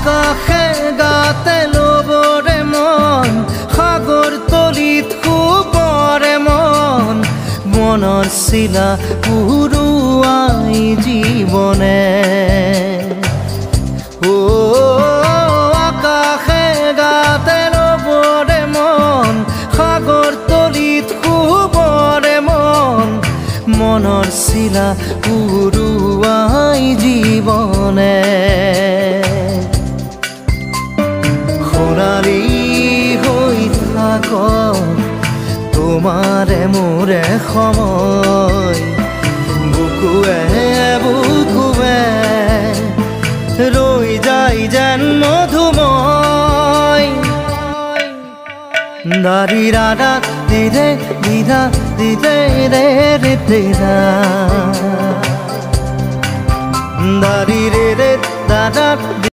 আকাশে গাতে লবৰে মন সাগৰ তলিত শুবৰে মন মনৰ চিলা উৰুৱাই জীৱনে আকাশে গাতে লবৰে মন সাগৰ তলিত শুবৰে মন মনৰ চিলা উৰুৱাই জীৱনে সোণালী হৈ থাক তোমাৰে মোৰে সময় বুকুৱে বুকুৱে ৰৈ যায় যেন মধুময় দাৰি ৰাধা দিদে দিদা দিদে ৰে ৰে দিদা দাৰি ৰে ৰে দাদা